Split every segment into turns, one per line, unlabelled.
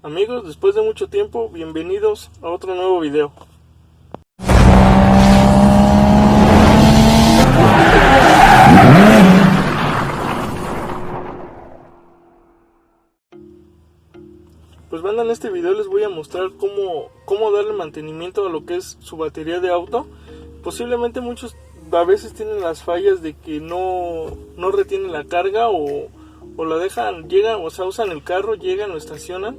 Amigos, después de mucho tiempo, bienvenidos a otro nuevo video. Pues banda, en este video les voy a mostrar cómo darle mantenimiento a lo que es su batería de auto. Posiblemente muchos a veces tienen las fallas de que no retienen la carga o la dejan, llegan, o sea, usan el carro, llegan o estacionan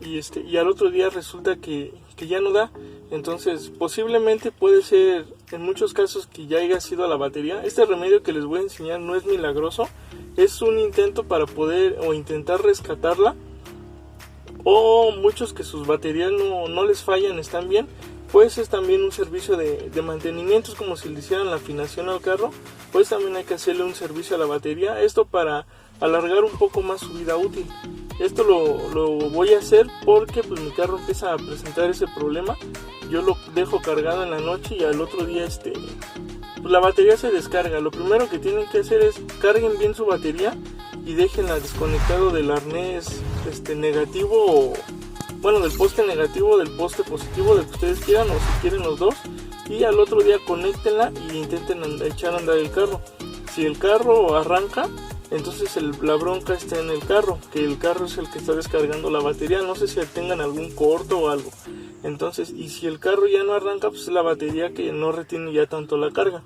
y al otro día resulta que ya no da. Entonces posiblemente puede ser en muchos casos que ya haya sido a la batería. Este remedio que les voy a enseñar no es milagroso, es un intento para poder o intentar rescatarla. O muchos que sus baterías no les fallan, están bien, pues es también un servicio de mantenimiento. Es como si le hicieran la afinación al carro, pues también hay que hacerle un servicio a la batería, esto para alargar un poco más su vida útil. Esto lo voy a hacer porque pues mi carro empieza a presentar ese problema. Yo lo dejo cargado en la noche y al otro día pues la batería se descarga. Lo primero que tienen que hacer es carguen bien su batería y déjenla desconectado del arnés negativo, o bueno, del poste negativo, del poste positivo, del que ustedes quieran, o si quieren los dos, y al otro día conéctenla y intenten echar a andar el carro. Si el carro arranca, entonces la bronca está en el carro, que el carro es el que está descargando la batería. No sé si tengan algún corto o algo. Entonces, y si el carro ya no arranca, pues es la batería que no retiene ya tanto la carga.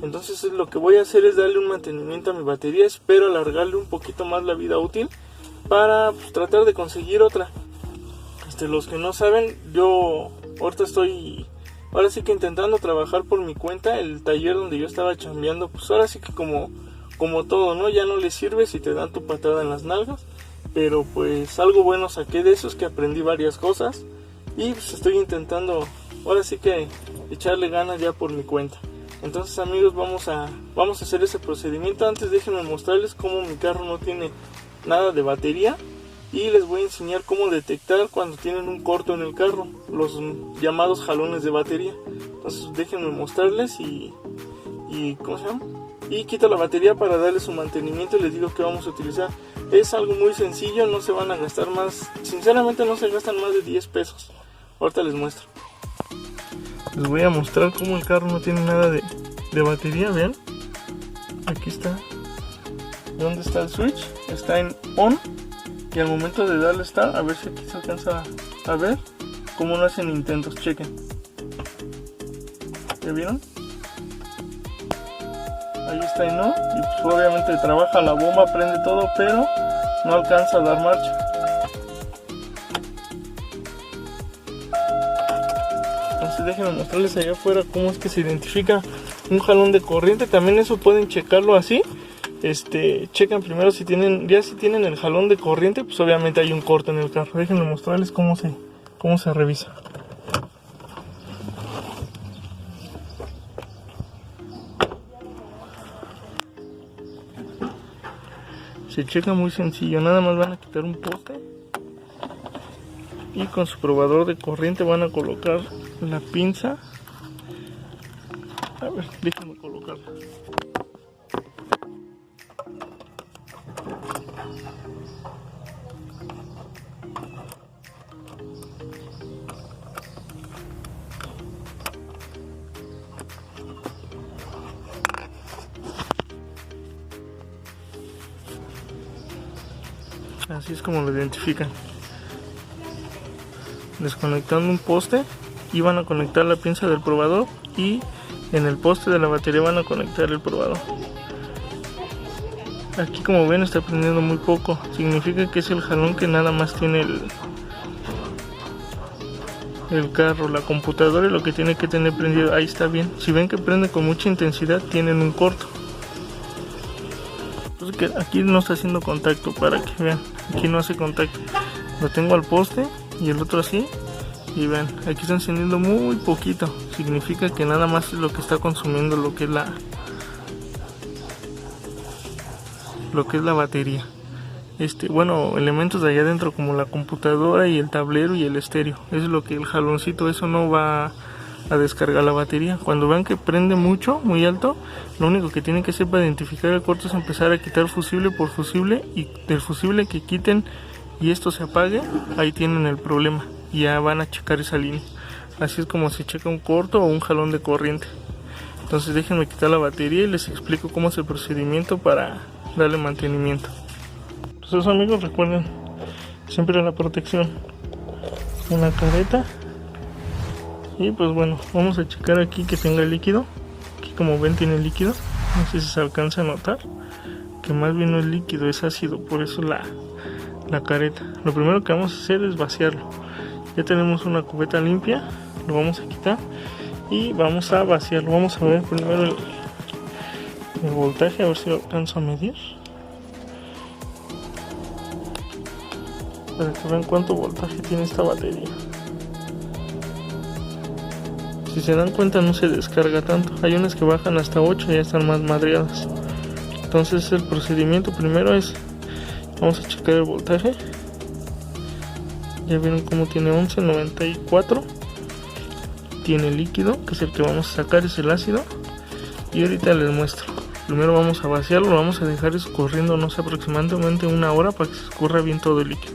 Entonces lo que voy a hacer es darle un mantenimiento a mi batería. Espero alargarle un poquito más la vida útil para pues, tratar de conseguir otra. Los que no saben, yo ahorita estoy ahora sí que intentando trabajar por mi cuenta. El taller donde yo estaba chambeando, pues ahora sí que como todo, ¿no? Ya no le sirve si te dan tu patada en las nalgas. Pero pues algo bueno saqué de eso, es que aprendí varias cosas. Y pues estoy intentando ahora sí que echarle ganas ya por mi cuenta. Entonces amigos, vamos a hacer ese procedimiento. Antes déjenme mostrarles cómo mi carro no tiene nada de batería. Y les voy a enseñar cómo detectar cuando tienen un corto en el carro, los llamados jalones de batería. Entonces déjenme mostrarles y ¿cómo se llama? Y quito la batería para darle su mantenimiento y les digo que vamos a utilizar. Es algo muy sencillo, no se van a gastar más, sinceramente no se gastan más de 10 pesos. Ahorita les muestro. Les voy a mostrar cómo el carro no tiene nada de batería, vean. Aquí está. ¿Dónde está el switch? Está en on. Y al momento de darle start, a ver si aquí se alcanza a ver cómo no hacen intentos, chequen. ¿Ya vieron? Ahí está en on. Y pues obviamente trabaja la bomba, prende todo, pero no alcanza a dar marcha. Entonces déjenme mostrarles allá afuera cómo es que se identifica un jalón de corriente. También eso pueden checarlo así. Checan primero si tienen el jalón de corriente, pues obviamente hay un corto en el carro. Déjenme mostrarles cómo se revisa. Se checa muy sencillo, nada más van a quitar un poste y con su probador de corriente van a colocar la pinza. A ver, déjenme colocarla. Así es como lo identifican. Desconectando un poste y van a conectar la pinza del probador, y en el poste de la batería van a conectar el probador. Aquí como ven está prendiendo muy poco, significa que es el jalón que nada más tiene el carro. La computadora y lo que tiene que tener prendido, ahí está bien. Si ven que prende con mucha intensidad, tienen un corto. Entonces que aquí no está haciendo contacto, para que vean, aquí no hace contacto. Lo tengo al poste y el otro así, y vean, aquí está encendiendo muy poquito, significa que nada más es lo que está consumiendo lo que es la batería. Bueno, elementos de allá adentro como la computadora y el tablero y el estéreo, eso es lo que el jaloncito, eso no va a descargar la batería. Cuando vean que prende mucho, muy alto, lo único que tienen que hacer para identificar el corto es empezar a quitar fusible por fusible, y del fusible que quiten y esto se apague, ahí tienen el problema y ya van a checar esa línea. Así es como se checa un corto o un jalón de corriente. Entonces déjenme quitar la batería y les explico cómo es el procedimiento para darle mantenimiento. Entonces amigos, recuerden siempre la protección, una careta, y pues bueno, vamos a checar aquí que tenga líquido. Aquí como ven tiene líquido, no sé si se alcanza a notar que más bien no es líquido, es ácido, por eso la careta. Lo primero que vamos a hacer es vaciarlo. Ya tenemos una cubeta limpia, lo vamos a quitar y vamos a vaciarlo. Vamos a ver primero el voltaje, a ver si lo alcanzo a medir para que vean cuánto voltaje tiene esta batería. Si se dan cuenta no se descarga tanto, hay unas que bajan hasta 8 y ya están más madreadas. Entonces el procedimiento primero es, vamos a checar el voltaje. Ya vieron cómo tiene 11.94, tiene líquido, que es el que vamos a sacar, es el ácido, y ahorita les muestro. Primero vamos a vaciarlo, lo vamos a dejar escurriendo, no sé, aproximadamente una hora para que se escurra bien todo el líquido.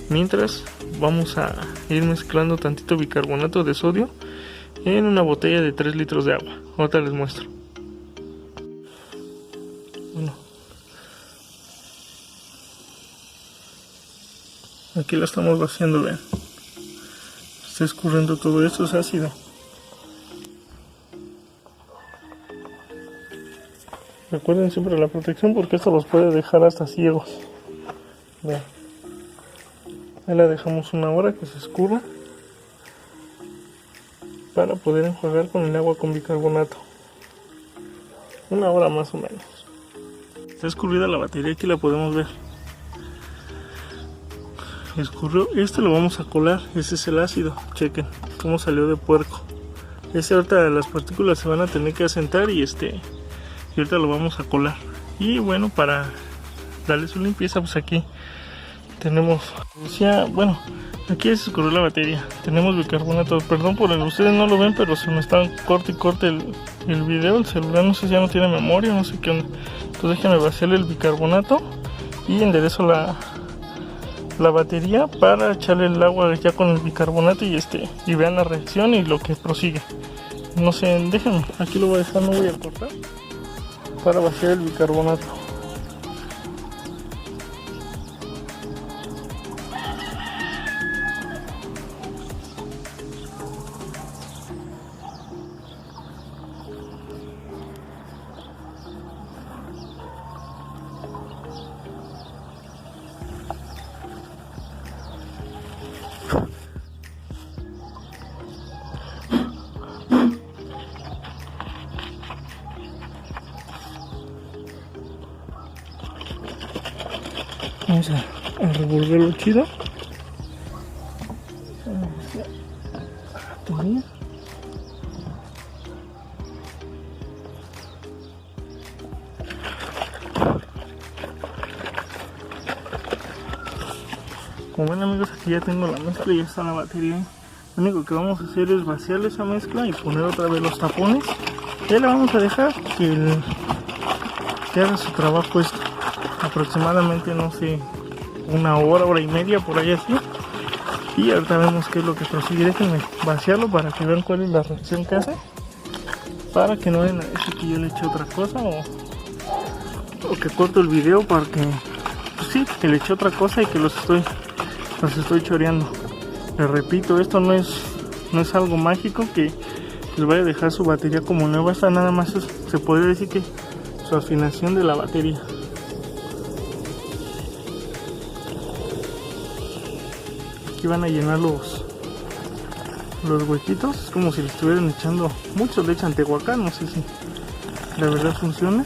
Mientras vamos a ir mezclando tantito bicarbonato de sodio en una botella de 3 litros de agua. Ahorita les muestro. Bueno, aquí la estamos vaciando, vean. Está escurriendo todo esto, es ácido. Recuerden siempre la protección porque esto los puede dejar hasta ciegos. Vean. Ahí la dejamos una hora que se escurra para poder enjuagar con el agua con bicarbonato. Una hora más o menos. Está escurrida la batería, aquí la podemos ver. Escurrió, este lo vamos a colar, ese es el ácido, chequen cómo salió de puerco. Ese ahorita las partículas se van a tener que asentar y ahorita lo vamos a colar. Y bueno, para darle su limpieza, pues aquí tenemos, bueno, aquí se escurrió la batería, tenemos bicarbonato. Perdón por ustedes no lo ven, pero se me está corte y corte el video, el celular no sé si ya no tiene memoria, no sé qué onda. Entonces déjenme vaciarle el bicarbonato y enderezo la batería para echarle el agua ya con el bicarbonato y vean la reacción y lo que prosigue. No sé, déjenme, aquí lo voy a dejar, no voy a cortar, para vaciar el bicarbonato. Vamos a revolverlo chido. Como ven amigos, aquí ya tengo la mezcla y ya está la batería. Lo único que vamos a hacer es vaciar esa mezcla y poner otra vez los tapones. Ya la vamos a dejar que haga su trabajo esto. Aproximadamente, no sé, una hora, hora y media, por ahí así. Y ahorita vemos qué es lo que prosigue. Déjenme vaciarlo para que vean cuál es la reacción que hace, para que no vayan a decir que yo le eché otra cosa o que corto el video para que, pues sí, que le eché otra cosa y que los estoy choreando. Les repito, esto no es algo mágico que les vaya a dejar su batería como nueva. Esta nada más se podría decir que su afinación de la batería. Aquí van a llenar los huequitos, es como si le estuvieran echando, muchos le echan Tehuacán, no sé si la verdad funciona.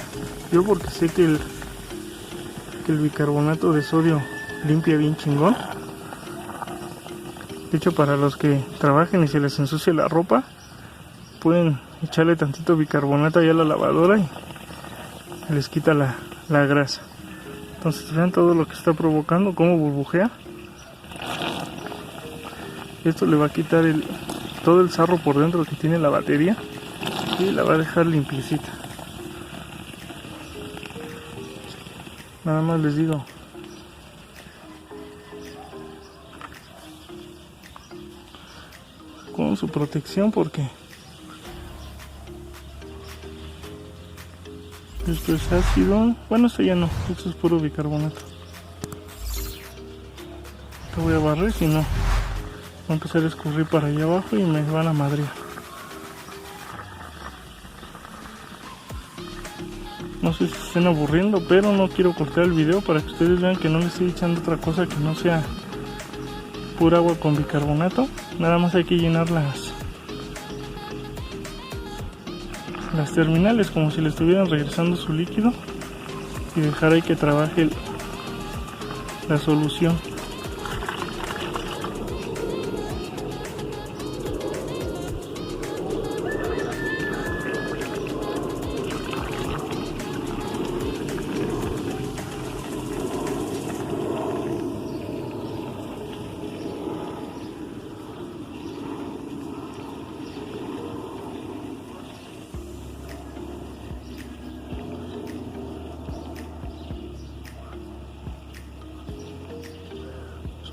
Yo porque sé que el bicarbonato de sodio limpia bien chingón. De hecho, para los que trabajen y se les ensucia la ropa, pueden echarle tantito bicarbonato ahí a la lavadora y les quita la grasa. Entonces vean todo lo que está provocando, cómo burbujea. Esto le va a quitar todo el sarro por dentro que tiene la batería y la va a dejar limpiecita. Nada más les digo, con su protección, porque esto es ácido. Bueno, esto ya no, esto es puro bicarbonato. Te voy a barrer, si no va a empezar a escurrir para allá abajo y me van a madrear. No sé si se estén aburriendo, pero no quiero cortar el video para que ustedes vean que no les estoy echando otra cosa que no sea pura agua con bicarbonato. Nada más hay que llenar las terminales como si le estuvieran regresando su líquido y dejar ahí que trabaje la solución.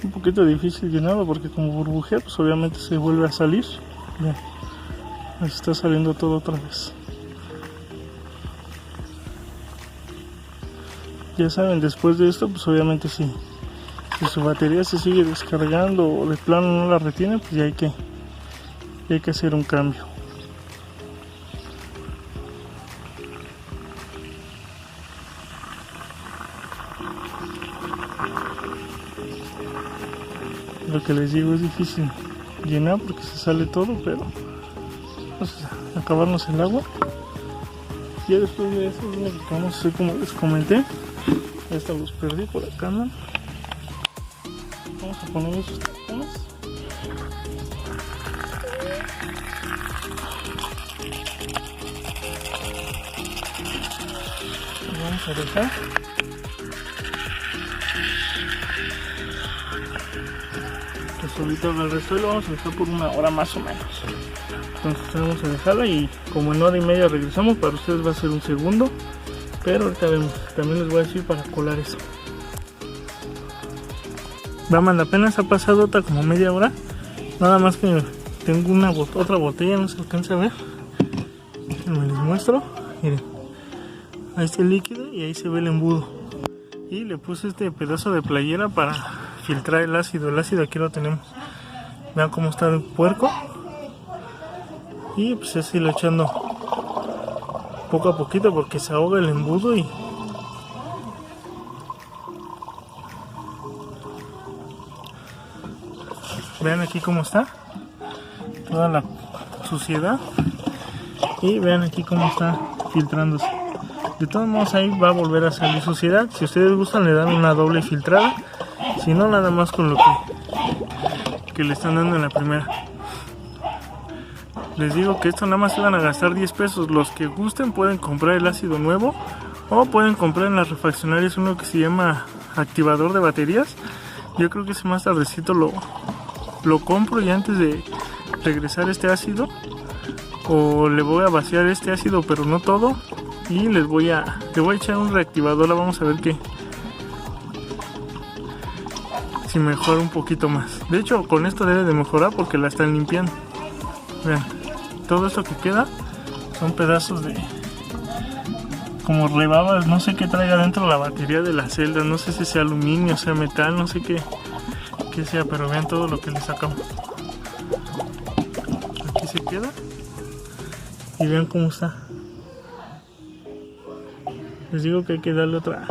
Un poquito difícil llenarlo porque como burbujea, pues obviamente se vuelve a salir. Bien, ahí está saliendo todo otra vez. Ya saben, después de esto, pues obviamente si su batería se sigue descargando o de plano no la retiene, pues ya hay que hacer un cambio. Lo que les digo, es difícil llenar porque se sale todo, pero vamos a acabarnos el agua. Ya después de eso es lo que vamos a hacer, como les comenté. Esta los perdí por acá, ¿no? Vamos a poner esos tapones. Los vamos a dejar. Solito agarré el suelo, vamos a dejar por 1 hora más o menos. Entonces vamos a dejarla y como en 1 hora y media regresamos. Para ustedes va a ser un segundo, pero ahorita vemos. También les voy a decir para colar eso. Vamos, apenas ha pasado otra como media hora. Nada más que tengo otra botella, no se alcanza a ver. Me les muestro. Miren, ahí está el líquido y ahí se ve el embudo. Y le puse este pedazo de playera para filtrar el ácido. El ácido aquí lo tenemos. Vean cómo está el puerco. Y pues así lo echando poco a poquito porque se ahoga el embudo. Y vean aquí cómo está toda la suciedad. Y vean aquí cómo está filtrándose. De todos modos ahí va a volver a salir suciedad. Si ustedes gustan le dan una doble filtrada. Si no, nada más con lo que le están dando en la primera. Les digo que esto nada más se van a gastar 10 pesos. Los que gusten pueden comprar el ácido nuevo o pueden comprar en las refaccionarias uno que se llama activador de baterías. Yo creo que ese más tardecito lo compro, y antes de regresar este ácido, o le voy a vaciar este ácido pero no todo, y le voy a echar un reactivador. Vamos a ver si mejora un poquito más. De hecho con esto debe de mejorar porque la están limpiando. Vean, todo esto que queda son pedazos de como rebabas, no sé qué traiga dentro la batería de la celda. No sé si sea aluminio, sea metal, no sé qué sea, pero vean todo lo que le sacamos. Aquí se queda y vean cómo está. Les digo que hay que darle otra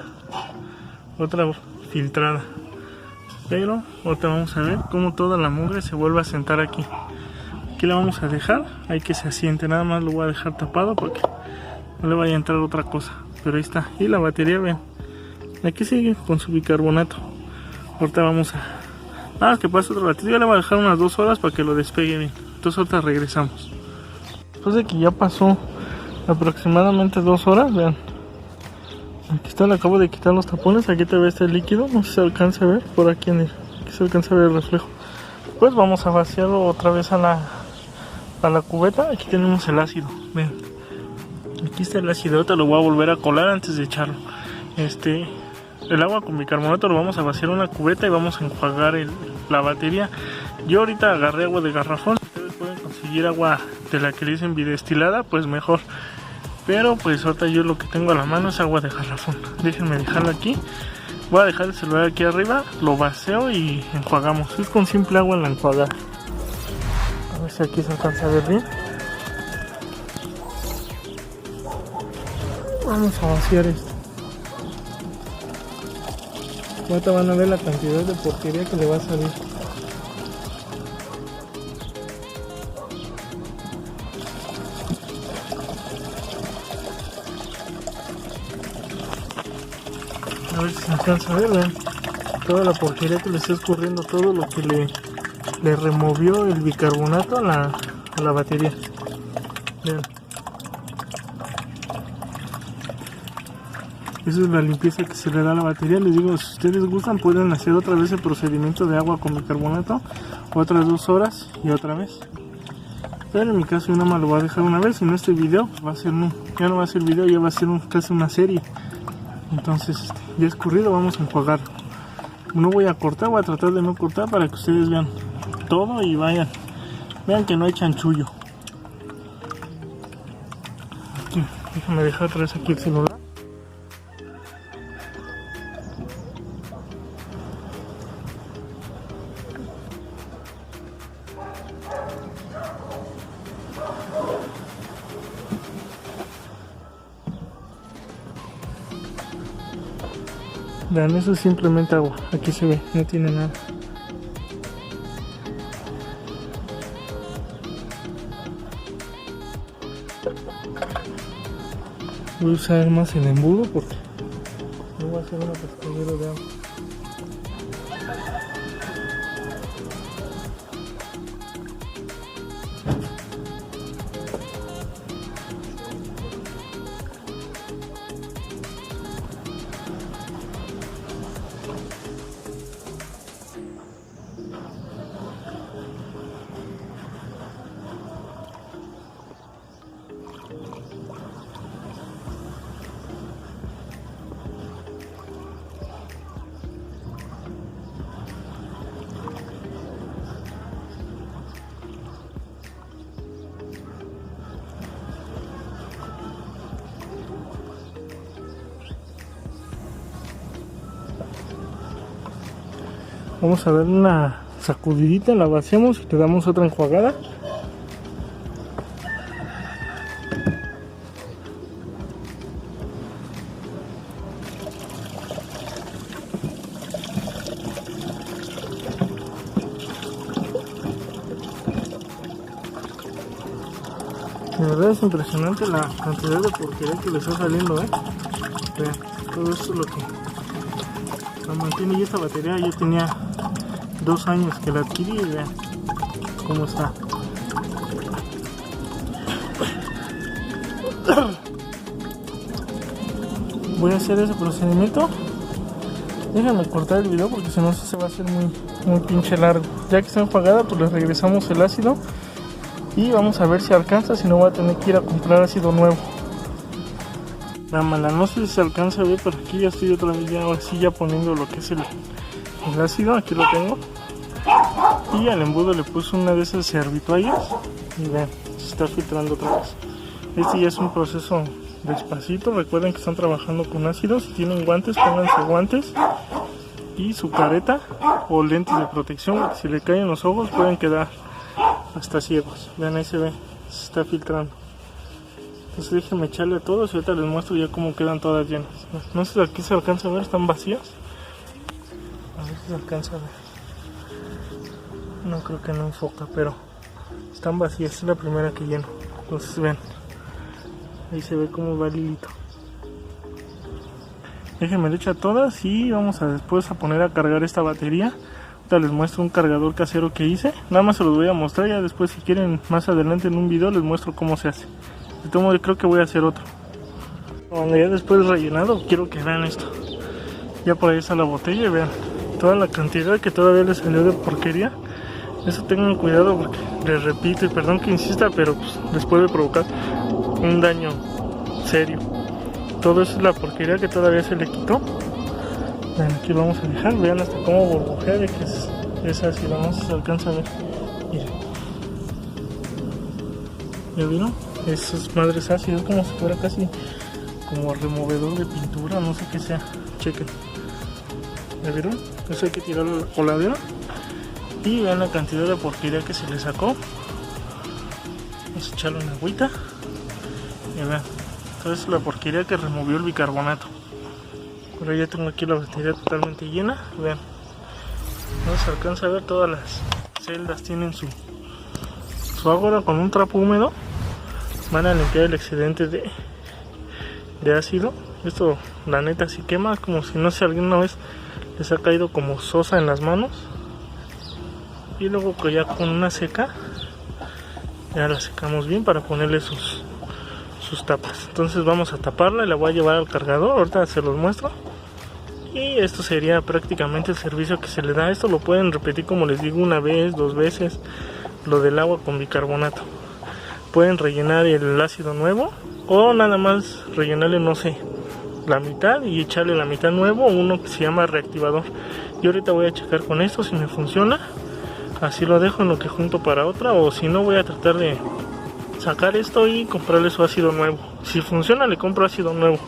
filtrada. Pero ahorita vamos a ver cómo toda la mugre se vuelve a sentar aquí. Aquí la vamos a dejar, hay que se asiente. Nada más lo voy a dejar tapado porque no le vaya a entrar otra cosa. Pero ahí está. Y la batería, ven, aquí sigue con su bicarbonato. Ahorita vamos a... Nada, que pase otro ratito. Ya le voy a dejar unas 2 horas para que lo despegue bien. Entonces ahorita regresamos. Después de que ya pasó aproximadamente 2 horas, vean. Aquí está, le acabo de quitar los tapones. Aquí todavía está el líquido. No sé si se alcanza a ver por aquí aquí se alcanza a ver el reflejo. Pues vamos a vaciarlo otra vez a la cubeta. Aquí tenemos el ácido. Vean. Aquí está el ácido. Ahorita lo voy a volver a colar antes de echarlo. El agua con bicarbonato lo vamos a vaciar en una cubeta y vamos a enjuagar la batería. Yo ahorita agarré agua de garrafón. Ustedes pueden conseguir agua de la que le dicen bidestilada, pues mejor. Pero pues ahorita yo lo que tengo a la mano es agua de garrafón. Déjenme dejarlo aquí. Voy a dejar el celular aquí arriba, lo vacío y enjuagamos. Es con simple agua en la enjuagada. A ver si aquí se alcanza a ver bien. Vamos a vaciar esto. Ahorita van a ver la cantidad de porquería que le va a salir. A ver si se alcanza a ver, vean. Toda la porquería que le está escurriendo, todo lo que le removió el bicarbonato a la batería. Vean. Esa es la limpieza que se le da a la batería. Les digo, si ustedes gustan pueden hacer otra vez el procedimiento de agua con bicarbonato, otras 2 horas y otra vez. Pero en mi caso yo nada más lo voy a dejar una vez. En este video va a ser ya no va a ser video, ya va a ser casi una serie. Entonces ya escurrido, vamos a enjuagar. No voy a cortar, voy a tratar de no cortar para que ustedes vean todo y vean que no hay chanchullo. Aquí, déjame dejar otra vez aquí el celular. Vean, eso es simplemente agua. Aquí se ve, no tiene nada. Voy a usar más el embudo porque no voy a hacer un pescadero de agua. Vamos a dar una sacudidita, la vaciamos y le damos otra enjuagada. De verdad es impresionante la cantidad de porquería que le está saliendo, Vean, todo esto es lo que la mantiene. Y esta batería ya tenía 2 años que la adquirí y vean cómo está. Voy a hacer ese procedimiento. Déjenme cortar el video porque si no se va a hacer muy pinche largo. Ya que está enjuagada, pues le regresamos el ácido y vamos a ver si alcanza. Si no, voy a tener que ir a comprar ácido nuevo. La mala, no sé si se alcanza a ver, pero aquí ya estoy otra vez ya, así ya poniendo lo que es el ácido. Aquí lo tengo. Y al embudo le puse una de esas servitoallas y vean, se está filtrando otra vez. Este ya es un proceso despacito. Recuerden que están trabajando con ácidos. Si tienen guantes, pónganse guantes y su careta o lentes de protección, porque si le caen los ojos pueden quedar hasta ciegos. Vean, ahí se ve, se está filtrando. Entonces déjenme echarle a todos y ahorita les muestro ya cómo quedan todas llenas. No sé si aquí se alcanza a ver, están vacías. A ver si se alcanza a ver. No creo que no enfoca, pero están vacías. Es la primera que lleno. Entonces ven, ahí se ve cómo va el hilito. Déjenme le echo a todas y vamos a después a poner a cargar esta batería. Ahorita les muestro un cargador casero que hice. Nada más se los voy a mostrar, ya después si quieren más adelante en un video les muestro cómo se hace. De todo modo, creo que voy a hacer otro. Cuando ya después rellenado, quiero que vean esto. Ya por ahí está la botella y vean toda la cantidad que todavía les salió de porquería. Eso tengan cuidado porque les repito y perdón que insista, pero pues, les puede provocar un daño serio. Todo eso es la porquería que todavía se le quitó. Vean, aquí lo vamos a dejar. Vean hasta cómo burbujea de que es así. Vamos, se alcanza a ver. Miren. ¿Ya vieron? Esas madres ácidas, como si fuera casi como removedor de pintura, no sé qué sea. Chequen. ¿Ya vieron? Eso hay que tirarlo a la coladera. Y vean la cantidad de porquería que se le sacó. Vamos a echarlo en agüita. Y vean, toda esa es la porquería que removió el bicarbonato. Pero ya tengo aquí la batería totalmente llena. Vean, no se alcanza a ver, todas las celdas tienen su agua. Con un trapo húmedo van a limpiar el excedente de ácido. Esto la neta sí quema, como si no sé, alguna vez les ha caído como sosa en las manos. Y luego que ya con una seca ya la secamos bien para ponerle sus tapas. Entonces vamos a taparla y la voy a llevar al cargador. Ahorita se los muestro. Y esto sería prácticamente el servicio que se le da. Esto lo pueden repetir, como les digo, una vez, 2 veces. Lo del agua con bicarbonato. Pueden rellenar el ácido nuevo o nada más rellenarle, no sé, la mitad y echarle la mitad nuevo, uno que se llama reactivador. Y ahorita voy a checar con esto si me funciona. Así lo dejo en lo que junto para otra, o si no voy a tratar de sacar esto y comprarle su ácido nuevo. Si funciona le compro ácido nuevo.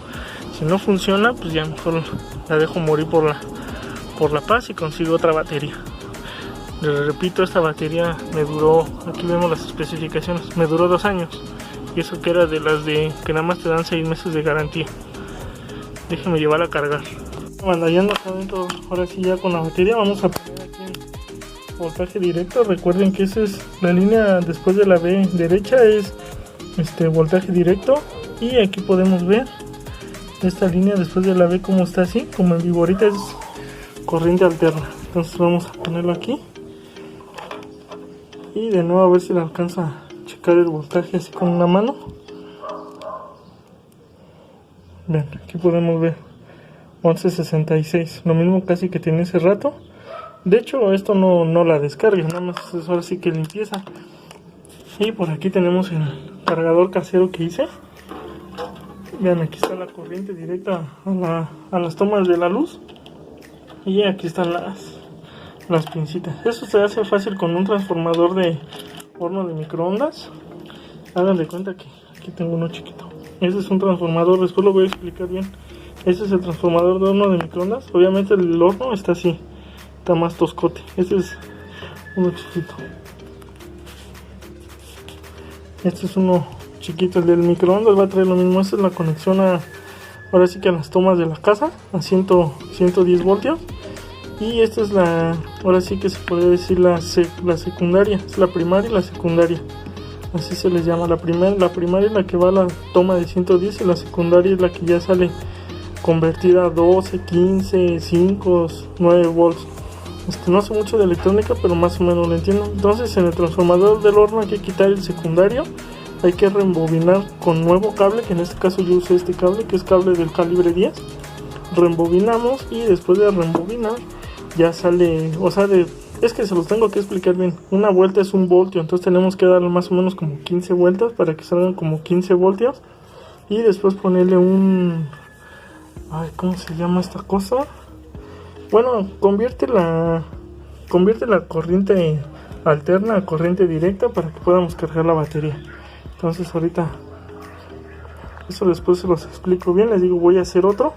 Si no funciona, pues ya mejor la dejo morir por la paz y consigo otra batería. Les repito, esta batería me duró, aquí vemos las especificaciones, me duró 2 años. Y eso que era de las de que nada más te dan 6 meses de garantía. Déjenme llevarla a cargar. Bueno, ya ando acá adentro, ahora sí ya con la batería. Vamos a poner aquí en voltaje directo. Recuerden que esa es la línea después de la B derecha, es voltaje directo. Y aquí podemos ver esta línea después de la B como está así, como en vivo. Ahorita es corriente alterna. Entonces vamos a ponerlo aquí. Y de nuevo a ver si le alcanza a checar el voltaje así con una mano. Vean, aquí podemos ver 1166, lo mismo casi que tiene ese rato. De hecho esto no la descarga, nada más es ahora sí que limpieza. Y por aquí tenemos el cargador casero que hice. Vean, aquí está la corriente directa a las tomas de la luz. Y aquí están las pincitas. Eso se hace fácil con un transformador de horno de microondas. Hagan de cuenta que aquí tengo uno chiquito. Este es un transformador, después lo voy a explicar bien. Este es el transformador de horno de microondas. Obviamente el horno está así, está más toscote. Este es uno chiquito. Este es uno chiquito, el del microondas va a traer lo mismo. Esta es la conexión ahora sí que a las tomas de la casa, a 110 voltios. Y esta es ahora sí que se puede decir la secundaria, es la primaria y la secundaria, así se les llama. La primaria es la que va a la toma de 110 y la secundaria es la que ya sale convertida a 12, 15, 5, 9 volts. No sé mucho de electrónica, pero más o menos lo entiendo. Entonces en el transformador del horno hay que quitar el secundario, hay que rembobinar con nuevo cable, que en este caso yo usé este cable, que es cable del calibre 10. Rebobinamos y después de rebobinar ya sale, o sea, es que se los tengo que explicar bien. Una vuelta es 1 voltio, entonces tenemos que darle más o menos como 15 vueltas para que salgan como 15 voltios. Y después ponerle ¿cómo se llama esta cosa? Bueno, convierte la corriente alterna a corriente directa para que podamos cargar la batería. Entonces ahorita, eso después se los explico bien. Les digo, voy a hacer otro.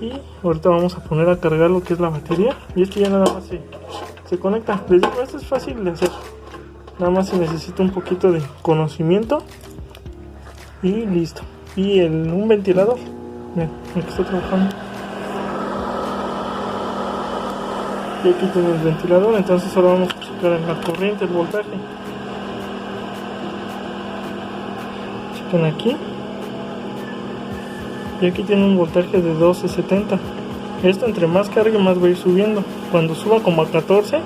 Y ahorita vamos a poner a cargar lo que es la batería. Y esto ya nada más se conecta. Les digo, esto es fácil de hacer. Nada más se necesita un poquito de conocimiento. Y listo. Y un ventilador. Miren, el que estoy trabajando. Y aquí tiene el ventilador. Entonces ahora vamos a checar la corriente, el voltaje. Chequen aquí. Y aquí tiene un voltaje de 1270. Esto entre más cargue más va a ir subiendo. Cuando suba como a 14,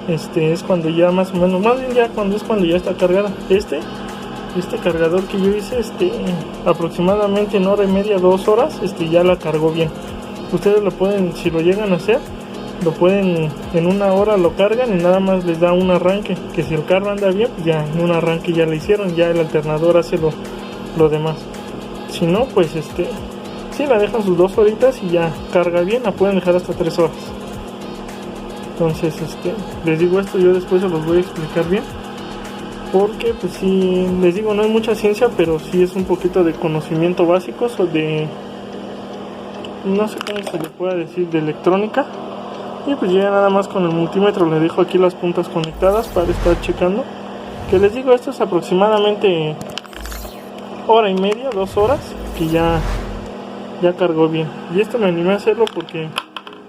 es cuando ya más o menos, más bien ya cuando ya está cargada. Este cargador que yo hice, aproximadamente en hora y media, 2 horas, ya la cargó bien. Ustedes lo pueden, si lo llegan a hacer, lo pueden en 1 hora lo cargan y nada más les da un arranque. Que si el carro anda bien, pues ya en un arranque ya le hicieron, ya el alternador hace lo demás. Si no, pues si la dejan sus 2 horitas y ya carga bien, la pueden dejar hasta 3 horas. Entonces les digo, esto yo después se los voy a explicar bien. porque pues sí, les digo, no es mucha ciencia, pero sí es un poquito de conocimiento básico o de, no sé cómo se le pueda decir, de electrónica. Y pues ya nada más con el multímetro le dejo aquí las puntas conectadas para estar checando. Que les digo, esto es aproximadamente hora y media, 2 horas, que ya cargó bien. Y esto me animé a hacerlo porque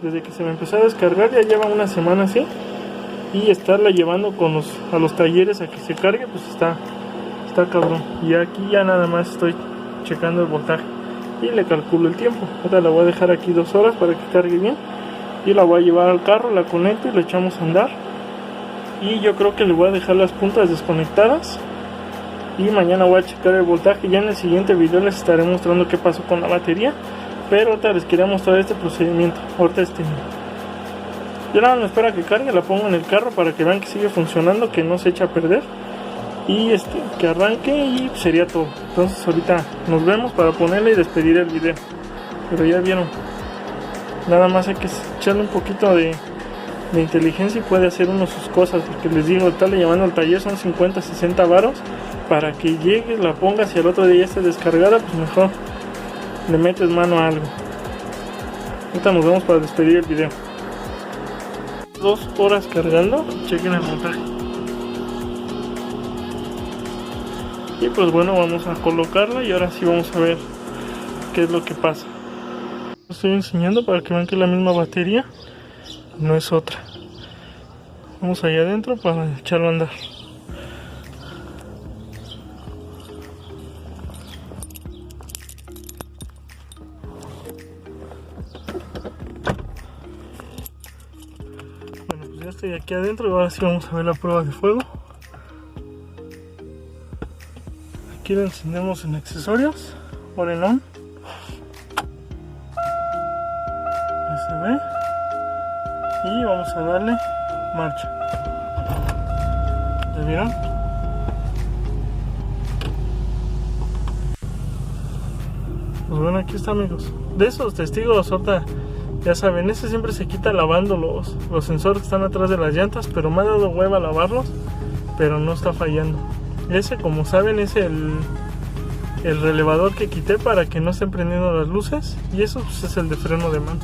desde que se me empezó a descargar ya lleva una semana así. Y estarla llevando a los talleres a que se cargue, pues está cabrón. Y aquí ya nada más estoy checando el voltaje y le calculo el tiempo. Ahora la voy a dejar aquí 2 horas para que cargue bien. Y la voy a llevar al carro, la conecto y la echamos a andar. Y yo creo que le voy a dejar las puntas desconectadas. Y mañana voy a checar el voltaje. Ya en el siguiente video les estaré mostrando qué pasó con la batería. Pero ahorita les quería mostrar este procedimiento. Ahorita yo nada más me espero a que cargue, la pongo en el carro para que vean que sigue funcionando, que no se echa a perder. Y que arranque y sería todo. Entonces ahorita nos vemos para ponerle y despedir el video. Pero ya vieron, nada más hay que echarle un poquito de inteligencia y puede hacer uno sus cosas. Porque les digo, estarle llevando al taller son 50, 60 varos. Para que llegues, la pongas y al otro día ya esté descargada, pues mejor le metes mano a algo. Ahorita nos vemos para despedir el video. 2 horas cargando, chequen el voltaje. Y pues bueno, vamos a colocarla y ahora sí vamos a ver qué es lo que pasa. Estoy enseñando para que vean que es la misma batería, no es otra. Vamos allá adentro para echarlo a andar. Bueno, pues ya estoy aquí adentro y ahora sí vamos a ver la prueba de fuego. Aquí lo encendemos en accesorios, por el on. Ahí se ve. Y vamos a darle marcha. ¿Ya vieron? Pues bueno, aquí está, amigos. De esos testigos, ahorita ya saben, ese siempre se quita lavando los sensores que están atrás de las llantas, pero me ha dado hueva lavarlos, pero no está fallando. Ese, como saben, es el relevador que quité para que no estén prendiendo las luces, y eso pues, es el de freno de mano.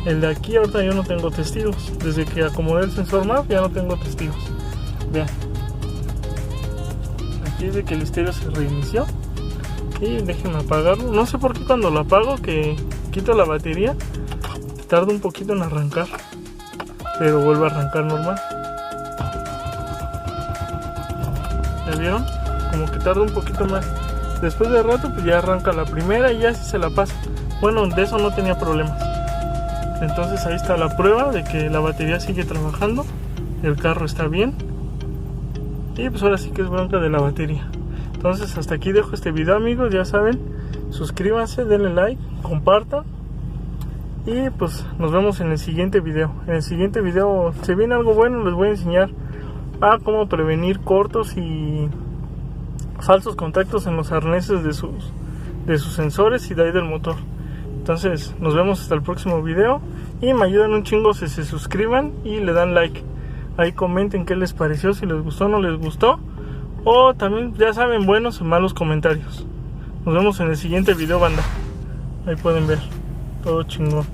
El de aquí ahorita yo no tengo testigos. Desde que acomodé el sensor MAP ya no tengo testigos. Vean, aquí dice que el estéreo se reinició. Y déjenme apagarlo. No sé por qué cuando lo apago, que quito la batería, tarda un poquito en arrancar, pero vuelve a arrancar normal. ¿Ya vieron? Como que tarda un poquito más. Después de rato pues ya arranca la primera y ya sí se la pasa. Bueno, de eso no tenía problemas. Entonces ahí está la prueba de que la batería sigue trabajando, el carro está bien, y pues ahora sí que es bronca de la batería. Entonces hasta aquí dejo este video, amigos. Ya saben, suscríbanse, denle like, compartan, y pues nos vemos en el siguiente video. En el siguiente video se viene algo bueno. Les voy a enseñar a cómo prevenir cortos y falsos contactos en los arneses de sus sensores y de ahí del motor. Entonces nos vemos hasta el próximo video, y me ayudan un chingo si se suscriban y le dan like. Ahí comenten qué les pareció, si les gustó o no les gustó, o también ya saben, buenos o malos comentarios. Nos vemos en el siguiente video, banda. Ahí pueden ver todo chingón.